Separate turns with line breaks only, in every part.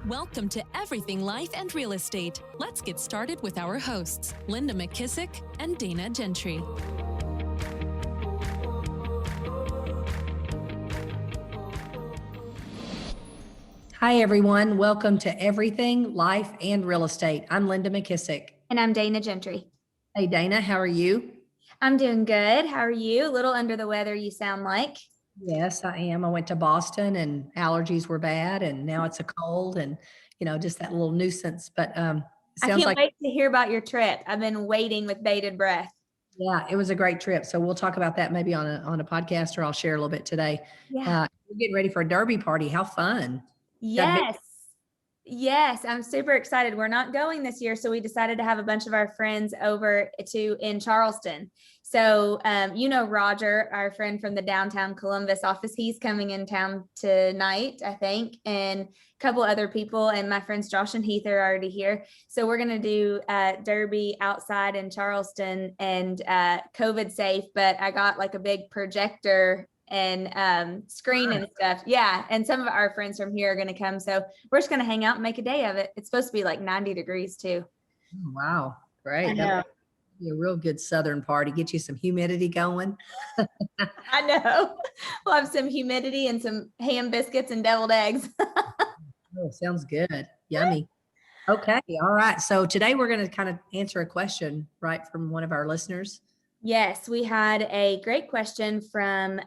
Welcome to Everything Life and Real Estate. Let's get started with our hosts, Linda McKissick and Dana Gentry.
Hi, everyone. Welcome to Everything Life and Real Estate. I'm Linda McKissick.
And I'm Dana Gentry.
Hey, Dana, how are you?
I'm doing good. How are you? A little under the weather, you sound like.
Yes, I am. I went to Boston and allergies were bad, and now it's a cold and, just that little nuisance. But
I can't wait to hear about your trip. I've been waiting with bated breath.
Yeah, it was a great trip. So we'll talk about that maybe on a podcast, or I'll share a little bit today.
Yeah.
We're getting ready for a derby party. How fun.
Yes. Yes, I'm super excited. We're not going this year, so we decided to have a bunch of our friends over in Charleston. So, Roger, our friend from the downtown Columbus office, he's coming in town tonight, I think, and a couple other people, and my friends Josh and Heath are already here. So we're going to do derby outside in Charleston and COVID safe, but I got like a big projector and screen and stuff. Yeah. And some of our friends from here are going to come. So we're just going to hang out and make a day of it. It's supposed to be like 90 degrees too.
Oh, wow. Great.
I know.
That would be a real good Southern party. Get you some humidity going.
I know. We'll have some humidity and some ham biscuits and deviled eggs.
Oh, sounds good. Yummy. Okay. All right. So today we're going to kind of answer a question, right, from one of our listeners.
Yes, we had a great question from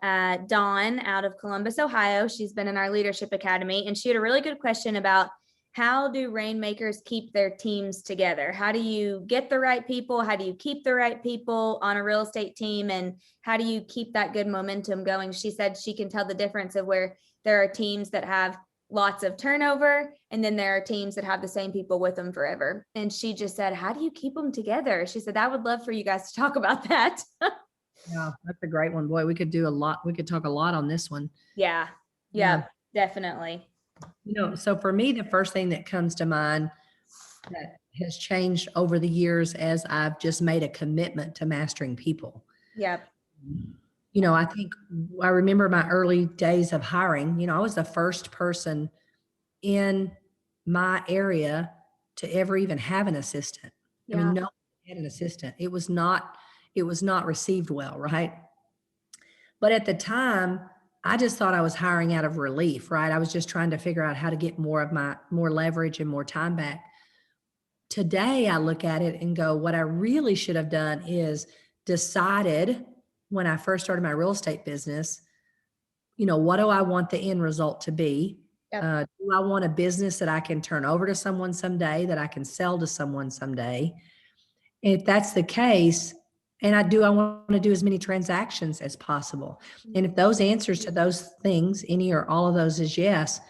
Dawn out of Columbus, Ohio. She's been in our Leadership Academy, and she had a really good question about how do rainmakers keep their teams together? How do you get the right people? How do you keep the right people on a real estate team? And how do you keep that good momentum going? She said she can tell the difference of where there are teams that have lots of turnover, and then there are teams that have the same people with them forever. And she just said, how do you keep them together? She said, I would love for you guys to talk about that.
Yeah, that's a great one. Boy, we could do a lot. We could talk a lot on this one.
Yeah, definitely.
So for me, the first thing that comes to mind that has changed over the years as I've just made a commitment to mastering people.
Yep.
I think I remember my early days of hiring. I was the first person in my area to ever even have an assistant.
Yeah.
I mean, no one had an assistant. It was not received well, right? But at the time, I just thought I was hiring out of relief, right? I was just trying to figure out how to get more leverage and more time back. Today, I look at it and go, what I really should have done is decided when I first started my real estate business, what do I want the end result to be?
Yep.
Do I want a business that I can turn over to someone someday, that I can sell to someone someday? If that's the case, and I want to do as many transactions as possible. And if those answers to those things, any or all of those is yes,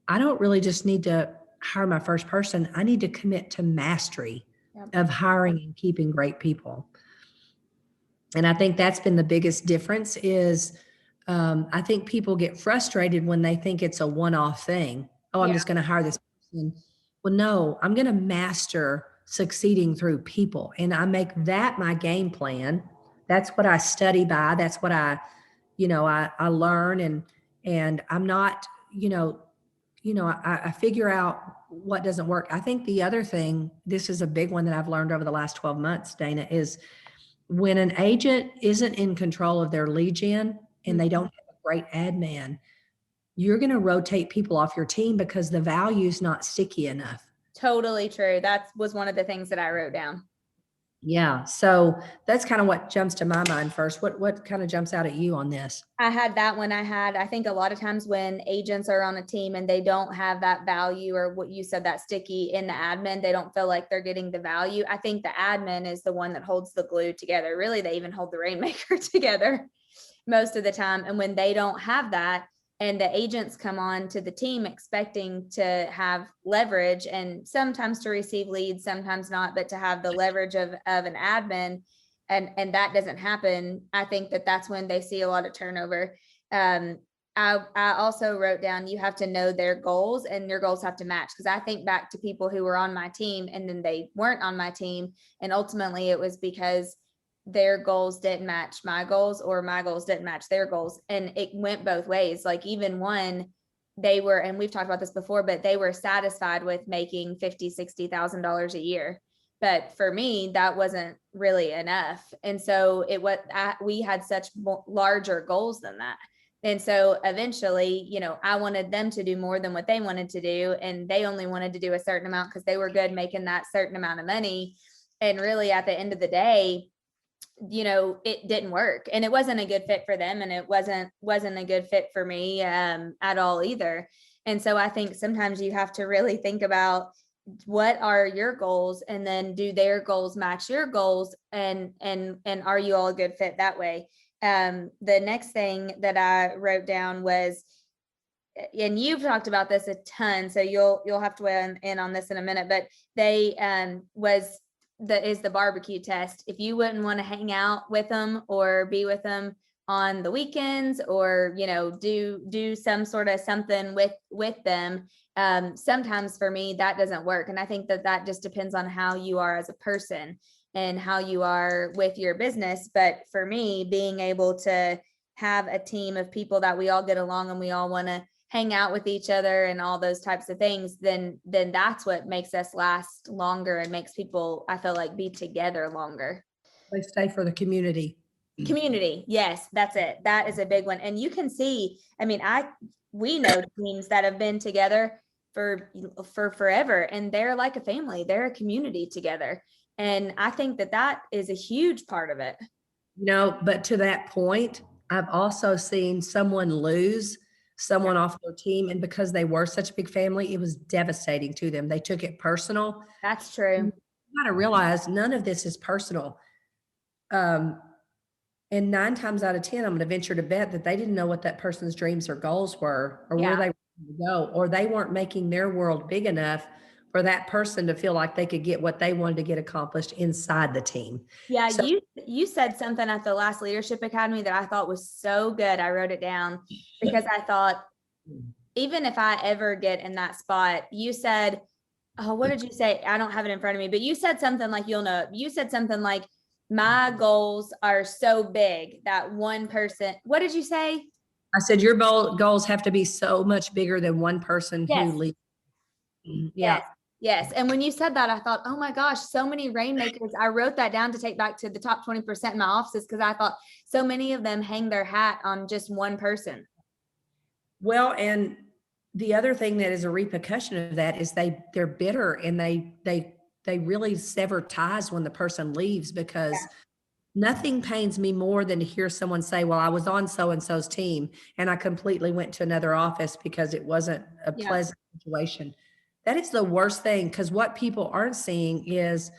I don't really just need to hire my first person. I need to commit to mastery of hiring and keeping great people. And I think that's been the biggest difference is I think people get frustrated when they think it's a one-off thing. Oh, I'm just going to hire this person. Well, no, I'm going to master succeeding through people. And I make that my game plan. That's what I study by. That's what I learn and I'm not, I figure out what doesn't work. I think the other thing, this is a big one that I've learned over the last 12 months, Dana, is when an agent isn't in control of their lead gen and they don't have a great ad man, you're going to rotate people off your team because the value is not sticky enough.
Totally true. That was one of the things that I wrote down.
Yeah. So that's kind of what jumps to my mind first. What kind of jumps out at you on this?
I had that one. I think a lot of times when agents are on a team and they don't have that value or what you said, that sticky in the admin, they don't feel like they're getting the value. I think the admin is the one that holds the glue together. Really, they even hold the rainmaker together most of the time. And when they don't have that, and the agents come on to the team expecting to have leverage and sometimes to receive leads, sometimes not, but to have the leverage of an admin, and that doesn't happen. I think that's when they see a lot of turnover. I also wrote down, you have to know their goals and your goals have to match. Because I think back to people who were on my team and then they weren't on my team. And ultimately it was because their goals didn't match my goals or my goals didn't match their goals. And it went both ways. Like even one they were, and we've talked about this before, but they were satisfied with making $50,000-$60,000 a year. But for me, that wasn't really enough. And so we had such larger goals than that. And so eventually, you know, I wanted them to do more than what they wanted to do. And they only wanted to do a certain amount because they were good making that certain amount of money. And really at the end of the day, you know, it didn't work, and it wasn't a good fit for them. And it wasn't a good fit for me at all either. And so I think sometimes you have to really think about what are your goals, and then do their goals match your goals, and are you all a good fit that way? The next thing that I wrote down was, and you've talked about this a ton, so you'll have to weigh in on this in a minute, but they is the barbecue test. If you wouldn't want to hang out with them or be with them on the weekends, or, you know, do some sort of something with them, sometimes for me that doesn't work. And I think that just depends on how you are as a person and how you are with your business. But for me, being able to have a team of people that we all get along and we all want to hang out with each other and all those types of things, then that's what makes us last longer and makes people, I feel like, be together longer.
They stay for the community.
Community. Yes, that's it. That is a big one. And you can see, I mean, we know teams that have been together for forever, and they're like a family. They're a community together. And I think that is a huge part of it.
You know, but to that point, I've also seen someone lose someone off their team, and because they were such a big family, it was devastating to them. They took it personal.
That's true.
You got to realize none of this is personal. And 9 times out of 10, I'm going to venture to bet that they didn't know what that person's dreams or goals were, or where they were going to go, or they weren't making their world big enough for that person to feel like they could get what they wanted to get accomplished inside the team.
Yeah, so, you said something at the last Leadership Academy that I thought was so good. I wrote it down because I thought, even if I ever get in that spot, you said, oh, what did you say? I don't have it in front of me, but you said something like, you said something like, my goals are so big that one person, what did you say?
I said, your goals have to be so much bigger than one person who leads. Yeah.
Yes. And when you said that, I thought, oh my gosh, so many rainmakers. I wrote that down to take back to the top 20% in my offices, because I thought so many of them hang their hat on just one person.
Well, and the other thing that is a repercussion of that is they're bitter, and they really sever ties when the person leaves, because nothing pains me more than to hear someone say, well, I was on so-and-so's team and I completely went to another office because it wasn't a pleasant situation. That is the worst thing, because what people aren't seeing is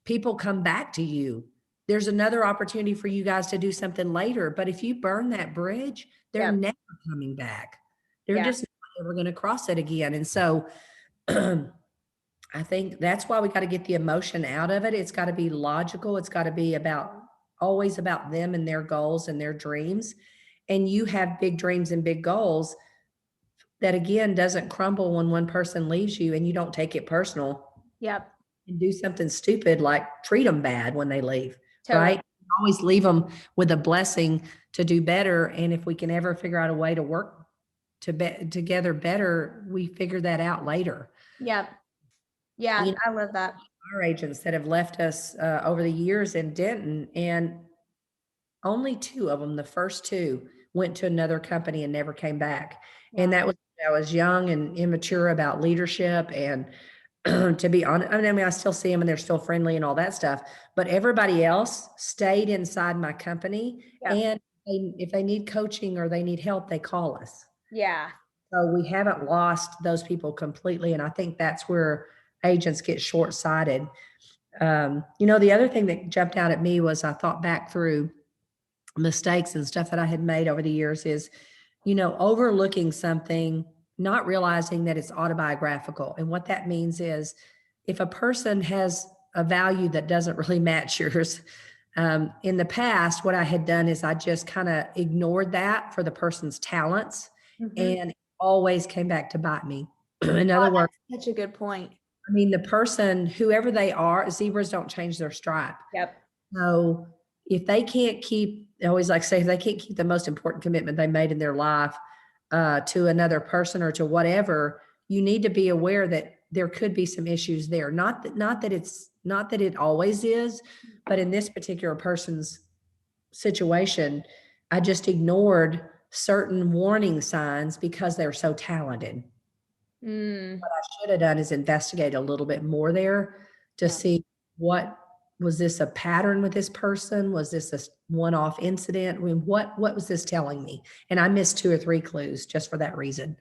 people come back to you. There's another opportunity for you guys to do something later. But if you burn that bridge, they're never coming back. They're just never going to cross it again. And so I think that's why we got to get the emotion out of it. It's got to be logical. It's got to be always about them and their goals and their dreams. And you have big dreams and big goals that, again, doesn't crumble when one person leaves you, and you don't take it personal.
Yep.
And do something stupid like treat them bad when they leave.
Totally.
Right? Always leave them with a blessing to do better. And if we can ever figure out a way to work together better, we figure that out later.
Yep. Yeah, you know, I love that.
Our agents that have left us over the years in Denton, and only 2 of them, the first 2, went to another company and never came back. Yeah. And that was, I was young and immature about leadership. And to be honest, I mean, I still see them and they're still friendly and all that stuff, but everybody else stayed inside my company. Yeah. And if they need coaching or they need help, they call us.
Yeah.
So we haven't lost those people completely. And I think that's where agents get short-sighted. You know, the other thing that jumped out at me was, I thought back through mistakes and stuff that I had made over the years, is, you know, overlooking something, not realizing that it's autobiographical. And what that means is, if a person has a value that doesn't really match yours, in the past, what I had done is I just kind of ignored that for the person's talents, and it always came back to bite me. In other words,
that's such a good point.
I mean, the person, whoever they are, zebras don't change their stripe.
Yep.
So if they can't keep, I always like to say, if they can't keep the most important commitment they made in their life, to another person or to whatever, you need to be aware that there could be some issues there. Not that it always is, but in this particular person's situation, I just ignored certain warning signs because they're so talented.
Mm,
What I should have done is investigate a little bit more there to
Yeah.
see what was this a pattern with this person? Was this a one-off incident? I mean, what was this telling me? And I missed 2 or 3 clues just for that reason.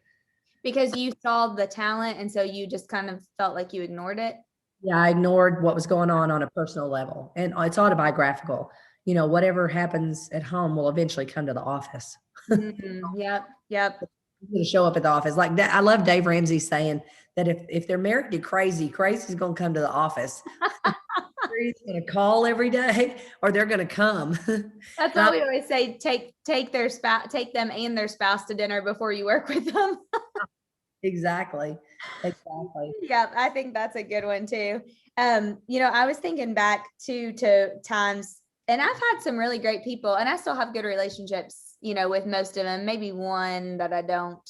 because you saw the talent, and so you just kind of felt like you ignored it.
Yeah, I ignored what was going on a personal level, and it's autobiographical. You know, whatever happens at home will eventually come to the office.
Yep.
It's going to show up at the office like that. I love Dave Ramsey saying that if they're married to crazy, crazy's going to come to the office. Crazy's going to call every day, or they're going to come.
That's why we always say take them and their spouse to dinner before you work with them.
Exactly.
Yeah, I think that's a good one too. I was thinking back to times, and I've had some really great people, and I still have good relationships, with most of them. Maybe one that I don't,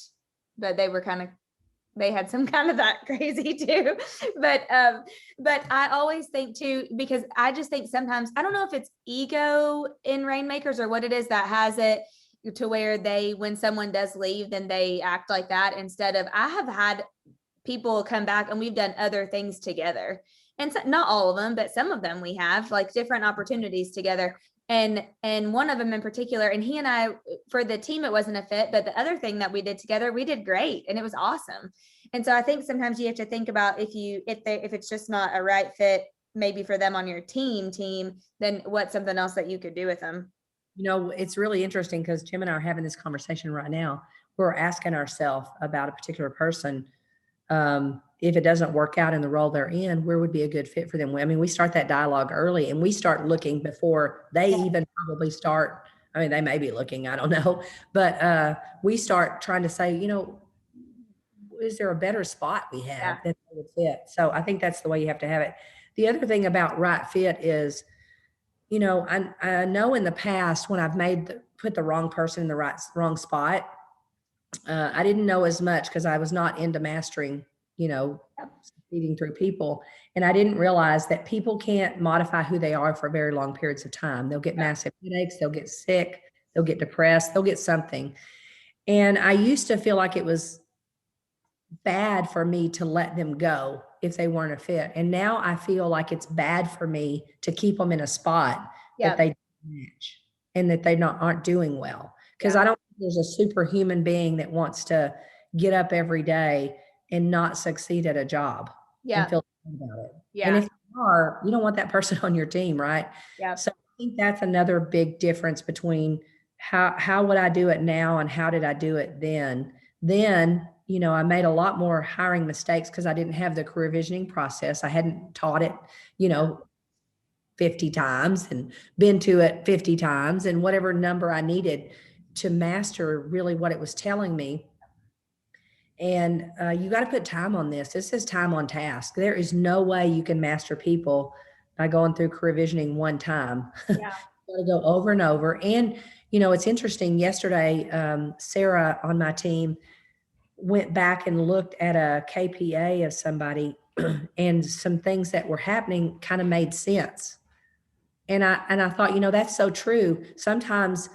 but they had some kind of that crazy too. But I always think too, because I just think sometimes, I don't know if it's ego in Rainmakers or what it is that has it to where when someone does leave, then they act like that instead of, I have had people come back and we've done other things together, and so, not all of them, but some of them we have like different opportunities together. And one of them in particular, and he and I, for the team, it wasn't a fit, but the other thing that we did together, we did great and it was awesome. And so I think sometimes you have to think about if it's just not a right fit, maybe for them on your team, then what's something else that you could do with them?
It's really interesting because Jim and I are having this conversation right now. We're asking ourselves about a particular person. If it doesn't work out in the role they're in, where would be a good fit for them? I mean, we start that dialogue early and we start looking before they even probably start. I mean, they may be looking, I don't know, but we start trying to say, is there a better spot we have that would fit? So I think that's the way you have to have it. The other thing about right fit is, I know in the past when I've put the wrong person in the wrong spot, I didn't know as much because I was not into mastering, succeeding through people. And I didn't realize that people can't modify who they are for very long periods of time. They'll get massive headaches, they'll get sick, they'll get depressed, they'll get something. And I used to feel like it was bad for me to let them go if they weren't a fit. And now I feel like it's bad for me to keep them in a spot that they don't match and that they aren't doing well. Because I don't think there's a superhuman being that wants to get up every day and not succeed at a job and feel good about it. And if you are, you don't want that person on your team, right? So I think that's another big difference between how would I do it now and how did I do it then? Then, I made a lot more hiring mistakes because I didn't have the career visioning process. I hadn't taught it, 50 times and been to it 50 times and whatever number I needed to master really what it was telling me. And you got to put time on this. This is time on task. There is no way you can master people by going through career visioning one time. You got to go over and over. And, it's interesting. Yesterday, Sarah on my team went back and looked at a KPA of somebody and some things that were happening kind of made sense. And I thought, that's so true. Sometimes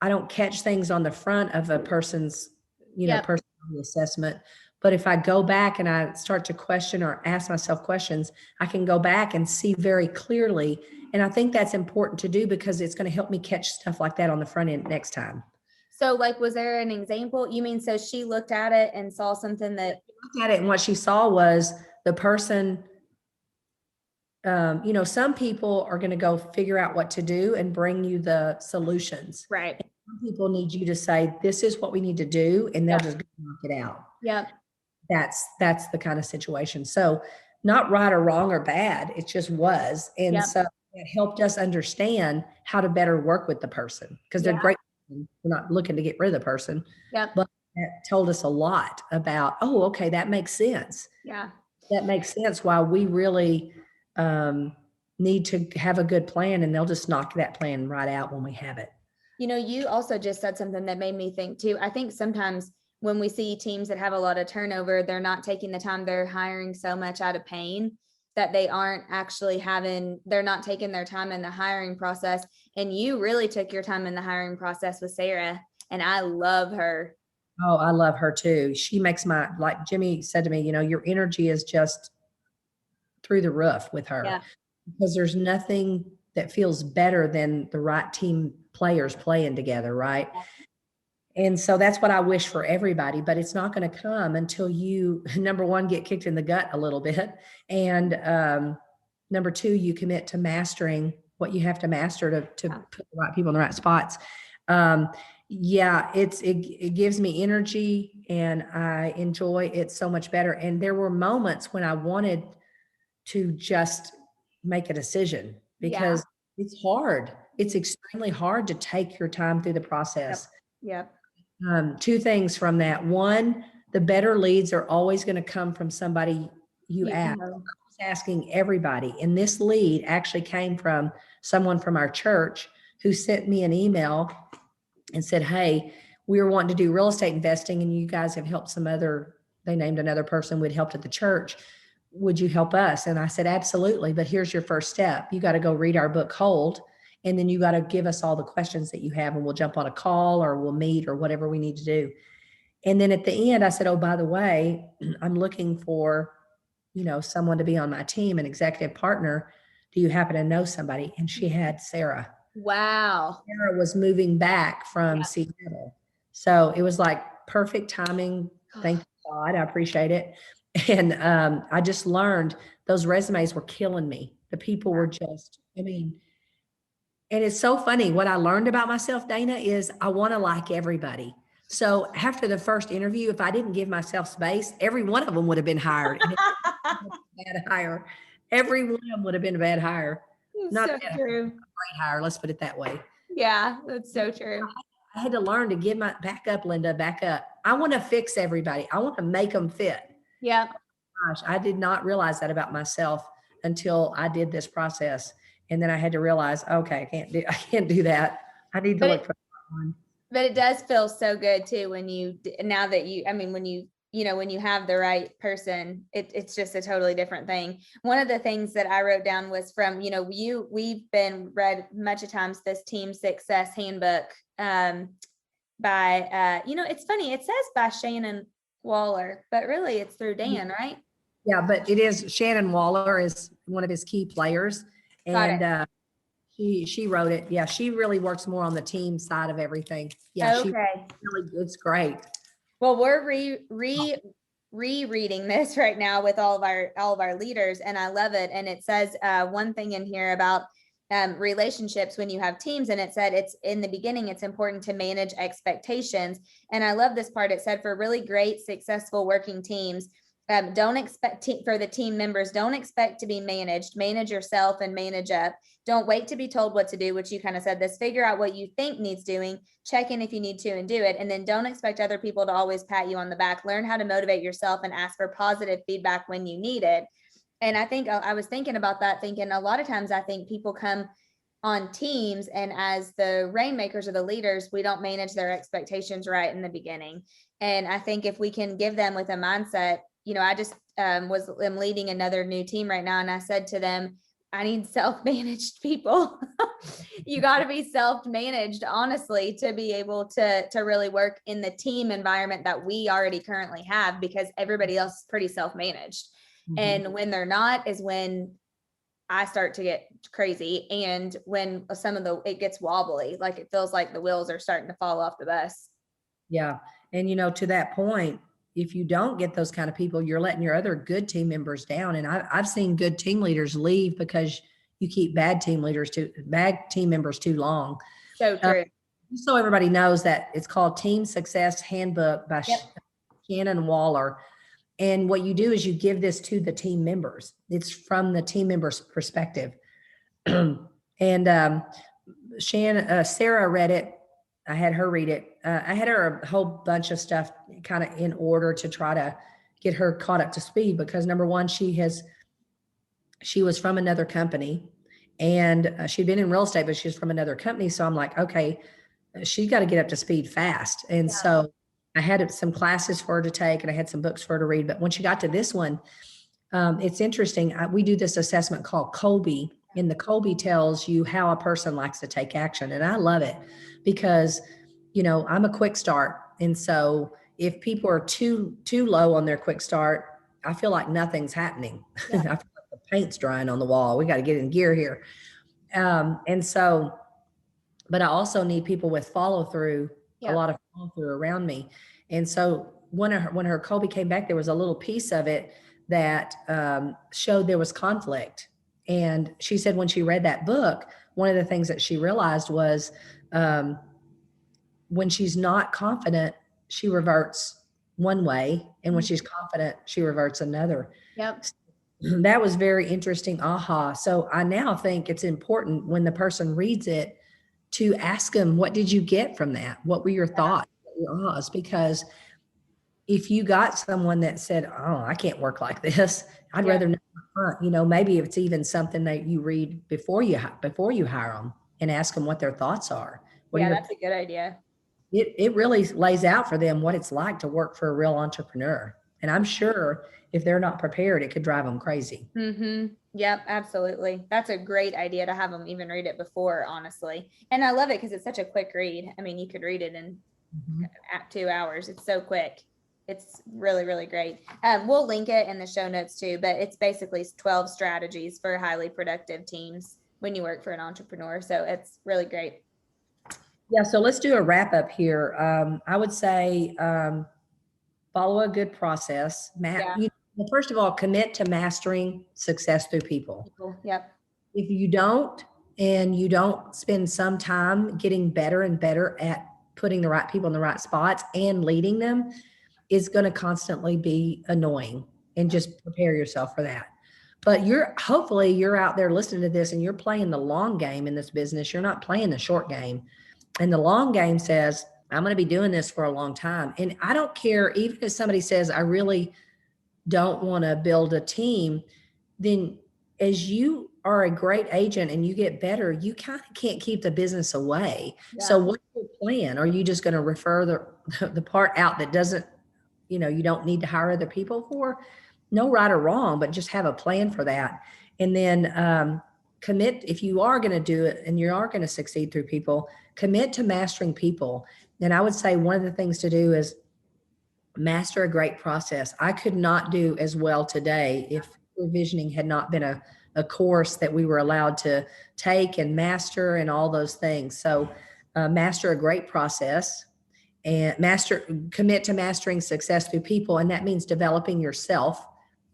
I don't catch things on the front of a person's, personality assessment. But if I go back and I start to question or ask myself questions, I can go back and see very clearly. And I think that's important to do because it's going to help me catch stuff like that on the front end next time.
So was there an example? You mean, so she looked at it and saw something that
she looked at it and what she saw was the person, some people are going to go figure out what to do and bring you the solutions.
Right.
And some people need you to say, this is what we need to do. And they'll just knock it out.
Yeah.
That's the kind of situation. So not right or wrong or bad. It just was. And so it helped us understand how to better work with the person because they're great. We're not looking to get rid of the person. But that told us a lot about, okay, that makes sense.
Yeah.
That makes sense why we really need to have a good plan and they'll just knock that plan right out when we have it.
You also just said something that made me think too. I think sometimes when we see teams that have a lot of turnover, they're not taking the time, they're hiring so much out of pain that they aren't actually they're not taking their time in the hiring process. And you really took your time in the hiring process with Sarah, and I love her.
Oh, I love her too. She makes like Jimmy said to me, your energy is just through the roof with her.
Yeah.
Because there's nothing that feels better than the right team players playing together, right? And so that's what I wish for everybody, but it's not going to come until you, number one, get kicked in the gut a little bit. And number two, you commit to mastering what you have to master to put the right people in the right spots. It gives me energy, and I enjoy it so much better. And there were moments when I wanted to just make a decision, because it's hard. It's extremely hard to take your time through the process.
Yep.
Two things from that. One, the better leads are always going to come from somebody you ask. I was asking everybody. And this lead actually came from someone from our church who sent me an email and said, hey, we were wanting to do real estate investing, and you guys have helped they named another person who had helped at the church. Would you help us? And I said, absolutely. But here's your first step. You got to go read our book, Hold. And then you got to give us all the questions that you have, and we'll jump on a call or we'll meet or whatever we need to do. And then at the end, I said, oh, by the way, I'm looking for, someone to be on my team, an executive partner. Do you happen to know somebody? And she had Sarah.
Wow.
Sarah was moving back from Seattle. So it was like perfect timing. Thank God. I appreciate it. And I just learned those resumes were killing me. The people were just, and it's so funny. What I learned about myself, Dana, is I want to like everybody. So after the first interview, if I didn't give myself space, every one of them would have been hired. Bad hire. Every one of them would have been a bad hire. Not
so true.
A great hire. Let's put it that way.
Yeah, that's so true.
I had to learn to give back up, Linda, back up. I want to fix everybody. I want to make them fit.
Yeah.
Gosh, I did not realize that about myself until I did this process. And then I had to realize, okay, I can't do that. I need to look for one.
But it does feel so good too when you have the right person, it's just a totally different thing. One of the things that I wrote down was from, we've been read much of times this Team Success Handbook by, it's funny, it says by Shannon Waller, but really it's through Dan, right?
Yeah, but it is, Shannon Waller is one of his key players. And she wrote it. Yeah, she really works more on the team side of everything. Yeah, it's great.
Well, we're rereading this right now with all of our leaders, and I love it. And it says one thing in here about relationships when you have teams, and it said it's in the beginning, it's important to manage expectations. And I love this part. It said for really great, successful working teams, don't expect for the team members, don't expect to be managed. Manage yourself and manage up. Don't wait to be told what to do, which you kind of said this. Figure out what you think needs doing. Check in if you need to and do it. And then don't expect other people to always pat you on the back. Learn how to motivate yourself and ask for positive feedback when you need it. And I think I was thinking about that, thinking a lot of times I think people come on teams, and as the rainmakers or the leaders, we don't manage their expectations right in the beginning. And I think if we can give them with a mindset, I just am leading another new team right now. And I said to them, I need self-managed people. You got to be self-managed, honestly, to be able to really work in the team environment that we already currently have, because everybody else is pretty self-managed. Mm-hmm. And when they're not is when I start to get crazy. And when it gets wobbly, like it feels like the wheels are starting to fall off the bus.
Yeah. And to that point, if you don't get those kind of people, you're letting your other good team members down. And I've seen good team leaders leave because you keep bad team members too long.
So true.
So everybody knows that it's called Team Success Handbook by Shannon Waller. And what you do is you give this to the team members. It's from the team members' perspective. And Sarah read it. I had her read it. I had her a whole bunch of stuff kind of in order to try to get her caught up to speed, because number one, she was from another company, and she'd been in real estate, but she was from another company. So I'm like, okay, she's got to get up to speed fast. And so I had some classes for her to take and I had some books for her to read. But when she got to this one, it's interesting. We do this assessment called Colby, and the Colby tells you how a person likes to take action. And I love it because, I'm a quick start. And so if people are too low on their quick start, I feel like nothing's happening.
Yeah.
I feel like the paint's drying on the wall. We got to get in gear here. And so, but I also need people with follow through, a lot of follow through around me. And so when her Colby came back, there was a little piece of it that showed there was conflict. And she said when she read that book, one of the things that she realized was when she's not confident, she reverts one way. And when she's confident, she reverts another.
Yep.
That was very interesting. Aha. So I now think it's important when the person reads it to ask them, what did you get from that? What were your thoughts? Your ahas? Because if you got someone that said, oh, I can't work like this, I'd rather know up front. Maybe it's even something that you read before you hire them and ask them what their thoughts are.
That's a good idea.
It really lays out for them what it's like to work for a real entrepreneur. And I'm sure if they're not prepared, it could drive them crazy.
Mm-hmm. Yep, absolutely. That's a great idea to have them even read it before, honestly. And I love it because it's such a quick read. I mean, you could read it in 2 hours. It's so quick. It's really, really great. We'll link it in the show notes too, but it's basically 12 strategies for highly productive teams when you work for an entrepreneur. So it's really great.
Yeah. So let's do a wrap up here. I would say, follow a good process. First of all, commit to mastering success through people.
Yep.
If you don't, and you don't spend some time getting better and better at putting the right people in the right spots and leading them, it's going to constantly be annoying, and just prepare yourself for that. But hopefully you're out there listening to this and you're playing the long game in this business. You're not playing the short game. And the long game says, I'm going to be doing this for a long time. And I don't care, even if somebody says, I really don't want to build a team, then as you are a great agent and you get better, you kind of can't keep the business away. Yeah. So what's your plan? Are you just going to refer the part out that doesn't, you don't need to hire other people for? No right or wrong, but just have a plan for that. And then commit, if you are going to do it and you are going to succeed through people, commit to mastering people. And I would say one of the things to do is master a great process. I could not do as well today if visioning had not been a course that we were allowed to take and master and all those things. So master a great process and commit to mastering success through people. And that means developing yourself.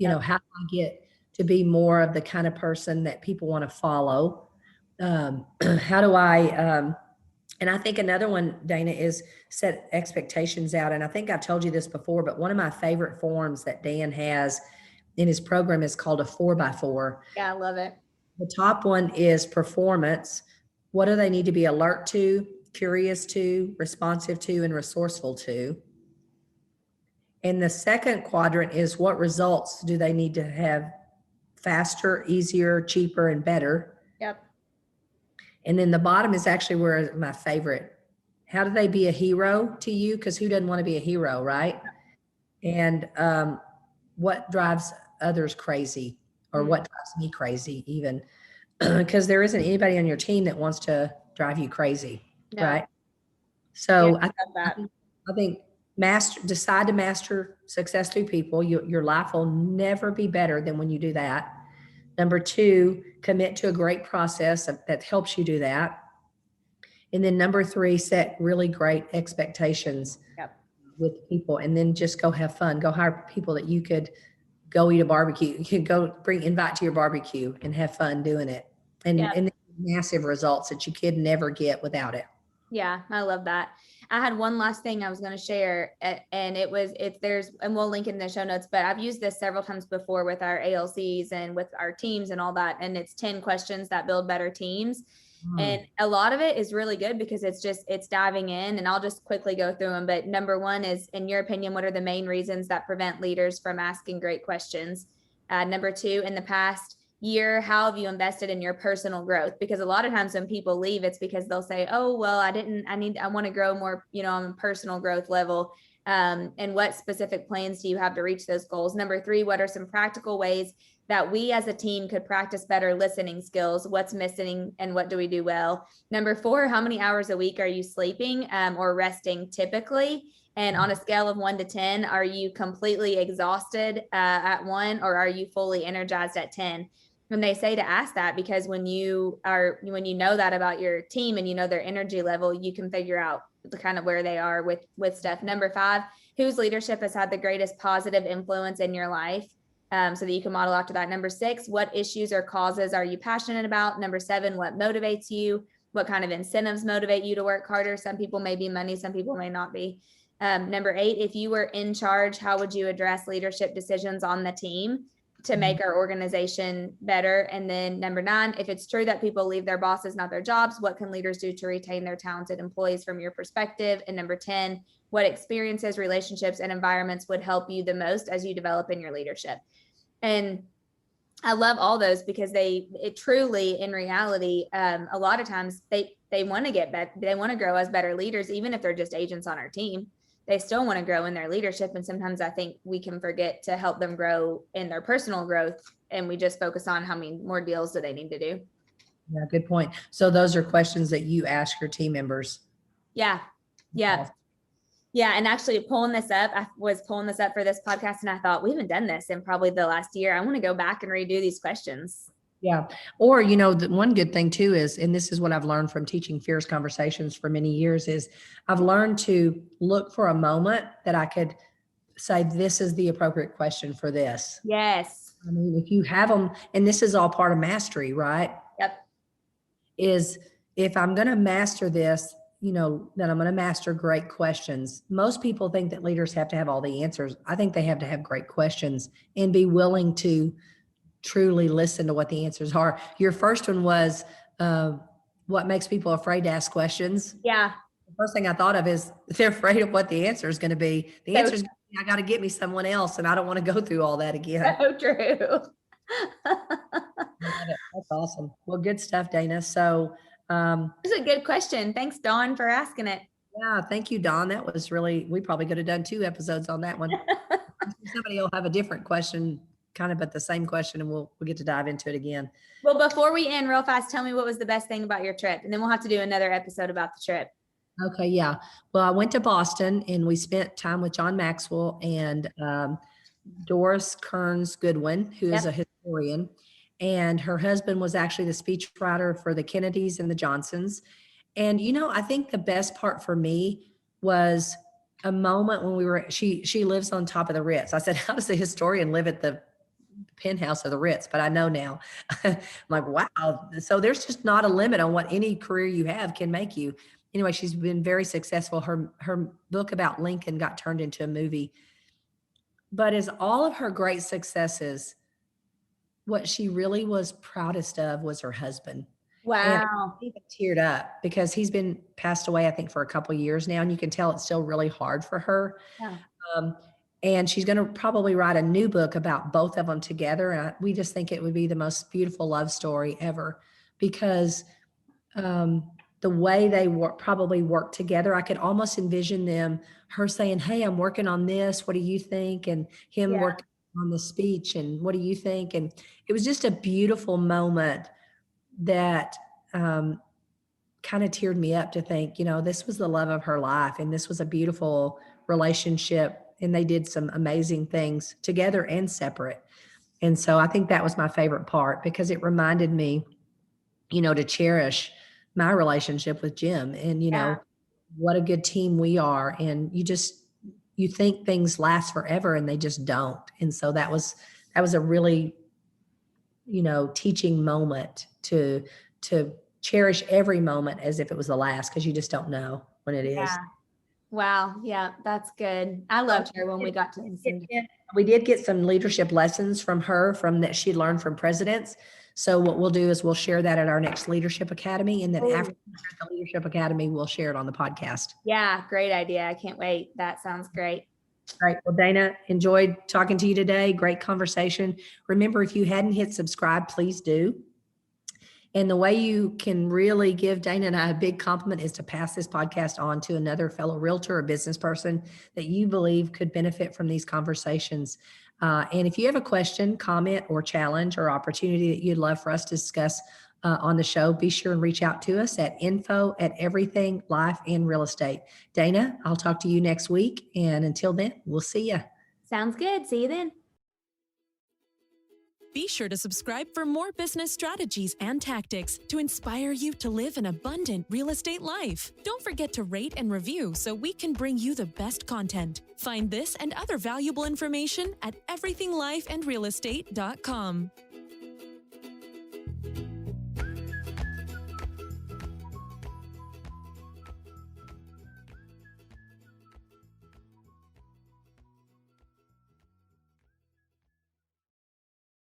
How do I get to be more of the kind of person that people want to follow? How do I, and I think another one, Dana, is set expectations out. And I think I've told you this before, but one of my favorite forms that Dan has in his program is called a 4x4.
Yeah, I love it.
The top one is performance. What do they need to be alert to, curious to, responsive to, and resourceful to? And the second quadrant is what results do they need to have faster, easier, cheaper, and better?
Yep.
And then the bottom is actually where my favorite. How do they be a hero to you? Because who doesn't want to be a hero, right? And what drives others crazy, or what drives me crazy even? Because there isn't anybody on your team that wants to drive you crazy, right? So I think decide to master success through people. Your life will never be better than when you do that. Number 2, commit to a great process that helps you do that. And then number 3, set really great expectations with people, and then just go have fun. Go hire people that you could go eat a barbecue. You can go invite to your barbecue and have fun doing it. And massive results that you could never get without it.
Yeah, I love that. I had one last thing I was going to share, and and we'll link in the show notes, but I've used this several times before with our ALCs and with our teams and all that. And it's 10 questions that build better teams. And a lot of it is really good because it's diving in, and I'll just quickly go through them. But number 1 is, in your opinion, what are the main reasons that prevent leaders from asking great questions? Number 2, in the past year, how have you invested in your personal growth? Because a lot of times when people leave, it's because they'll say, oh, well, I want to grow more, on a personal growth level. And what specific plans do you have to reach those goals? Number 3, what are some practical ways that we as a team could practice better listening skills? What's missing and what do we do well? Number 4, how many hours a week are you sleeping or resting typically? And on a scale of 1 to 10, are you completely exhausted at 1, or are you fully energized at 10? And they say to ask that because when you know that about your team and you know their energy level, you can figure out the kind of where they are with stuff. Number 5, whose leadership has had the greatest positive influence in your life? So that you can model after that. Number 6, what issues or causes are you passionate about? Number 7, what motivates you? What kind of incentives motivate you to work harder? Some people may be money, some people may not be. Number 8, if you were in charge, how would you address leadership decisions on the team to make our organization better? And then number 9, if it's true that people leave their bosses, not their jobs, what can leaders do to retain their talented employees from your perspective? And number 10, what experiences, relationships, and environments would help you the most as you develop in your leadership? And I love all those because it truly, in reality, a lot of times they want to get better. They want to grow as better leaders, even if they're just agents on our team. They still want to grow in their leadership. And sometimes I think we can forget to help them grow in their personal growth. And we just focus on how many more deals do they need to do.
Yeah, good point. So those are questions that you ask your team members.
Yeah. Yeah. Yeah. And actually pulling this up, I was pulling this up for this podcast and I thought we haven't done this in probably the last year. I want to go back and redo these questions.
Yeah. Or, the one good thing too is, and this is what I've learned from teaching Fierce Conversations for many years, is I've learned to look for a moment that I could say, this is the appropriate question for this.
Yes.
I mean, if you have them, and this is all part of mastery, right?
Yep.
Is if I'm going to master this, then I'm going to master great questions. Most people think that leaders have to have all the answers. I think they have to have great questions and be willing to truly listen to what the answers are. Your first one was what makes people afraid to ask questions.
Yeah.
The first thing I thought of is they're afraid of what the answer is going to be. The answer is, I got to get me someone else, and I don't want to go through all that again.
So true.
That's awesome. Well, good stuff, Dana. So
this is a good question. Thanks, Dawn, for asking it.
Yeah, thank you, Dawn. That was we probably could have done 2 episodes on that one. Somebody will have a different question, kind of, but the same question, and we'll get to dive into it again.
Well, before we end real fast, tell me what was the best thing about your trip, and then we'll have to do another episode about the trip.
Okay. Yeah. Well, I went to Boston and we spent time with John Maxwell and Doris Kearns Goodwin, who is a historian, and her husband was actually the speechwriter for the Kennedys and the Johnsons. And, I think the best part for me was a moment when she lives on top of the Ritz. I said, how does a historian live at the penthouse of the Ritz? But I know now. I'm like, wow. So there's just not a limit on what any career you have can make you. Anyway, she's been very successful. Her book about Lincoln got turned into a movie. But as all of her great successes, what she really was proudest of was her husband.
Wow.
And even teared up because he's been passed away, I think, for a couple of years now. And you can tell it's still really hard for her.
Yeah.
And she's going to probably write a new book about both of them together. And we just think it would be the most beautiful love story ever because the way they probably work together, I could almost envision her saying, hey, I'm working on this. What do you think? And him working on the speech. And what do you think? And it was just a beautiful moment that kind of teared me up to think, this was the love of her life. And this was a beautiful relationship. And they did some amazing things together and separate. And so I think that was my favorite part because it reminded me, to cherish my relationship with Jim and, what a good team we are. And you think things last forever and they just don't. And so that was a really, teaching moment to cherish every moment as if it was the last, because you just don't know when it is.
Wow. Yeah, that's good. I loved her when we got to listen.
We did get some leadership lessons from her that she learned from presidents. So what we'll do is we'll share that at our next Leadership Academy. And then after the Leadership Academy, we'll share it on the podcast.
Yeah, great idea. I can't wait. That sounds great.
All right. Well, Dana, enjoyed talking to you today. Great conversation. Remember, if you hadn't hit subscribe, please do. And the way you can really give Dana and I a big compliment is to pass this podcast on to another fellow realtor or business person that you believe could benefit from these conversations. And if you have a question, comment, or challenge or opportunity that you'd love for us to discuss on the show, be sure and reach out to us at info@everything life and real estate. Dana, I'll talk to you next week. And until then, we'll see you.
Sounds good. See you then.
Be sure to subscribe for more business strategies and tactics to inspire you to live an abundant real estate life. Don't forget to rate and review so we can bring you the best content. Find this and other valuable information at everythinglifeandrealestate.com.